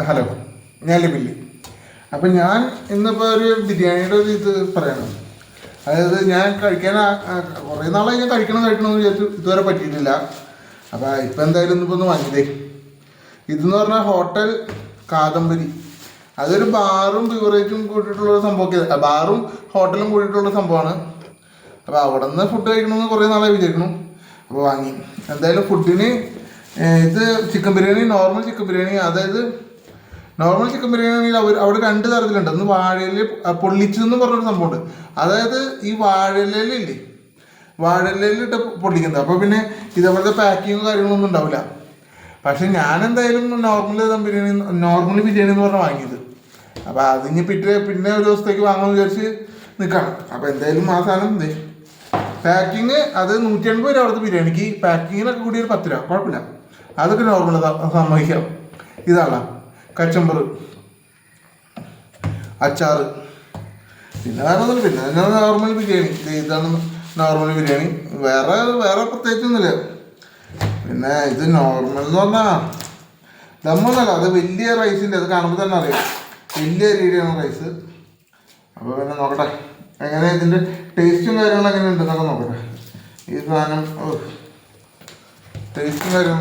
Hello, ഞാൻ ലിബില്ലി. അപ്പം ഞാൻ ഇന്നിപ്പോൾ ഒരു ബിരിയാണിയുടെ ഒരു ഇത് പറയണം. അതായത് ഞാൻ കഴിക്കാൻ കുറേ നാളായി ഞാൻ കഴിക്കണമെന്ന് വിചാരിച്ചു, ഇതുവരെ പറ്റിയിട്ടില്ല. അപ്പോൾ ഇപ്പം എന്തായാലും ഇന്നിപ്പോൾ ഒന്ന് വാങ്ങിയതേ. ഇതെന്ന് പറഞ്ഞാൽ ഹോട്ടൽ കാദംബരി. അതൊരു ബാറും ബിവറേജും കൂട്ടിയിട്ടുള്ള സംഭവമൊക്കെ, ബാറും ഹോട്ടലും കൂടിയിട്ടുള്ള സംഭവമാണ്. അപ്പോൾ അവിടെ നിന്ന് ഫുഡ് കഴിക്കണമെന്ന് കുറേ നാളായി വിചാരിക്കണം. അപ്പോൾ വാങ്ങി. എന്തായാലും ഫുഡിന് ഇത് chicken biryani, normal chicken biryani. അതായത് നോർമൽ ചിക്കൻ ബിരിയാണിയിൽ അവിടെ രണ്ട് തരത്തിലുണ്ട്. ഒന്ന് വാഴയില പൊള്ളിച്ചെന്ന് പറഞ്ഞൊരു സംഭവമുണ്ട്. അതായത് ഈ വാഴയിലയിലില്ലേ, വാഴയിലയിലിട്ട് പൊള്ളിക്കുന്നത്. അപ്പോൾ പിന്നെ ഇതേപോലത്തെ പാക്കിങ്ങും കാര്യങ്ങളൊന്നും ഉണ്ടാവില്ല. പക്ഷെ ഞാൻ എന്തായാലും നോർമൽ ബിരിയാണി എന്ന് പറഞ്ഞാൽ വാങ്ങിയത്. അപ്പോൾ അതിന് പിന്നെ ഒരു ദിവസത്തേക്ക് വാങ്ങാമെന്ന് വിചാരിച്ച് നിൽക്കണം. അപ്പോൾ എന്തായാലും ആ സാധനം എന്തേ പാക്കിങ് അത് 180 രൂപ അവിടുത്തെ ബിരിയാണിക്ക്. പാക്കിങ്ങിനൊക്കെ കൂടി ഒരു 10 രൂപ, കുഴപ്പമില്ല. അതൊക്കെ നോർമൽ സമ്മതിക്കാം. ഇതാണ് കച്ചമ്പറ്, അച്ചാറ്, പിന്നെ വേറെ ഒന്നുമില്ല. പിന്നെ നോർമൽ ബിരിയാണി. ഇതാണ് നോർമൽ ബിരിയാണി. വേറെ പ്രത്യേകിച്ചൊന്നുമില്ല. പിന്നെ ഇത് നോർമൽ എന്ന് പറഞ്ഞാൽ ദമ്മൊന്നുമല്ല, അത് വലിയ റൈസിൻ്റെ. അത് കാണുമ്പോൾ തന്നെ അറിയാം വലിയ രീതിയാണ് റൈസ്. അപ്പോൾ പിന്നെ നോക്കട്ടെ എങ്ങനെ ഇതിൻ്റെ ടേസ്റ്റും കാര്യങ്ങളും എങ്ങനെ ഉണ്ടെന്നൊക്കെ നോക്കട്ടെ. ഈ സാധനം ടേസ്റ്റും കാര്യം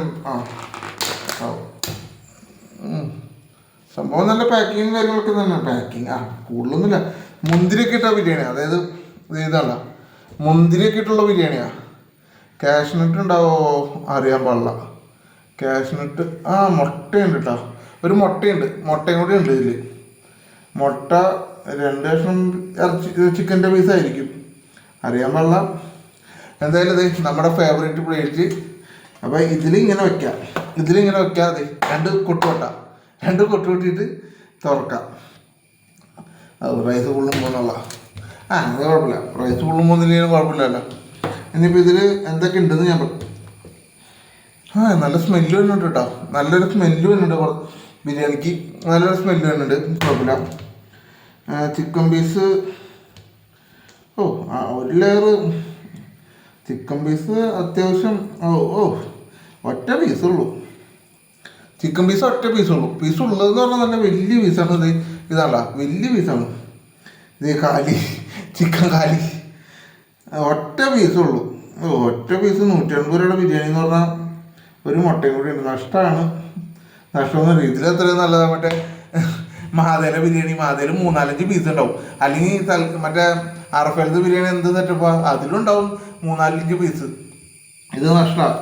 സംഭവം നല്ല പാക്കിങ്ങും കാര്യങ്ങളൊക്കെ തന്നെ. പാക്കിങ് കൂടുതലൊന്നുമില്ല. മുന്തിരിയൊക്കെ ഇട്ട ബിരിയാണി. അതായത് ഇതാണ് മുന്തിരിയൊക്കെ ഇട്ടുള്ള ബിരിയാണിയാണ്. കാഷ്നട്ട് ഉണ്ടാവോ അറിയാൻ പാടില്ല. കാഷ്നട്ട് മുട്ടയുണ്ട് കേട്ടോ. ഒരു മുട്ടയും കൂടി ഉണ്ട് ഇതിൽ. മുട്ട 2 കഷ്ണം ചിക്കൻ്റെ പീസായിരിക്കും, അറിയാൻ പാടില്ല. എന്തായാലും ഇത് നമ്മുടെ ഫേവറേറ്റ് പ്ലേറ്റ്. അപ്പോൾ ഇതിലിങ്ങനെ വെക്കാം. അതെ, 2 കൊട്ട് കൂട്ടിയിട്ട് തുറക്കാം. അത് റൈസ് ഫുള്ളും പോകുന്നുള്ള അത് കുഴപ്പമില്ല. റൈസ് ഫുള്ളും പോകുന്നില്ലെങ്കിലും കുഴപ്പമില്ലല്ലോ. ഇനിയിപ്പോൾ ഇതിൽ എന്തൊക്കെ ഉണ്ടെന്ന് ഞാൻ പറയും. നല്ല സ്മെല്ല് വരുന്നുണ്ട് കേട്ടോ. നല്ലൊരു സ്മെല്ല് വരുന്നുണ്ട് ബിരിയാണിക്ക്. നല്ലൊരു സ്മെല്ല് വരുന്നുണ്ട്, കുഴപ്പമില്ല. ചിക്കൻ പീസ് ഒരു ലെയർ ചിക്കൻ പീസ് അത്യാവശ്യം ഒറ്റ പീസുള്ളൂ. ചിക്കൻ പീസ് ഒറ്റ പീസുള്ളൂ. പീസുള്ളതെന്ന് പറഞ്ഞാൽ തന്നെ വലിയ പീസാണ്. ഇതാണല്ലോ വലിയ പീസാണ്. കാലി, ചിക്കൻ കാലി ഒറ്റ പീസുള്ളൂ. ഒറ്റ പീസ് 180 രൂപയുടെ ബിരിയാണി എന്ന് പറഞ്ഞാൽ ഒരു മുട്ടയും കൂടി ഉണ്ട്. നഷ്ടമൊന്നും ഇതിൽ എത്രയും നല്ലതാണ്. മറ്റേ മാതേല ബിരിയാണി, മാതേല 3-4 പീസ് ഉണ്ടാവും. അല്ലെങ്കിൽ മറ്റേ അറഫലത്തെ ബിരിയാണി എന്ത് തെറ്റപ്പോൾ അതിലുണ്ടാവും 3-4 പീസ്. ഇത് നഷ്ടമാണ്.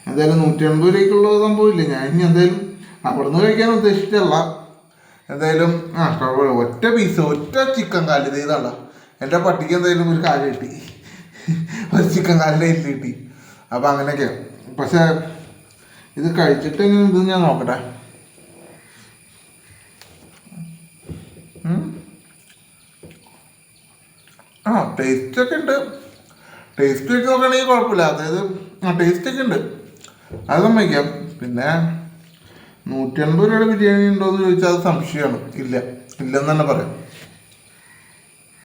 എന്തായാലും 180 രൂപയ്ക്കുള്ള സംഭവമില്ല. ഞാൻ ഇനി എന്തായാലും അവിടെ നിന്ന് കഴിക്കാൻ ഉദ്ദേശിച്ചല്ല. എന്തായാലും ഒറ്റ പീസ്, ഒറ്റ ചിക്കൻ കാല്. ഇതാണ് എൻ്റെ പട്ടിക്ക് എന്തായാലും ഒരു കാല് കിട്ടി, ഒരു ചിക്കൻ കാലിൻ്റെ എല്ല് കിട്ടി. അപ്പോൾ അങ്ങനെയൊക്കെയാണ്. പക്ഷേ ഇത് കഴിച്ചിട്ട് എങ്ങനെ ഉണ്ടെന്ന് ഞാൻ നോക്കട്ടെ. ടേസ്റ്റൊക്കെ ഉണ്ട്. ടേസ്റ്റ് വെച്ച് നോക്കുകയാണെങ്കിൽ കുഴപ്പമില്ല. അതായത് ടേസ്റ്റൊക്കെ ഉണ്ട്, അത് സമ്മതിക്കാം. പിന്നെ 180 രൂപയുടെ ബിരിയാണി ഉണ്ടോ എന്ന് ചോദിച്ചാൽ അത് സംശയമാണ്. ഇല്ലെന്ന് തന്നെ പറയാം.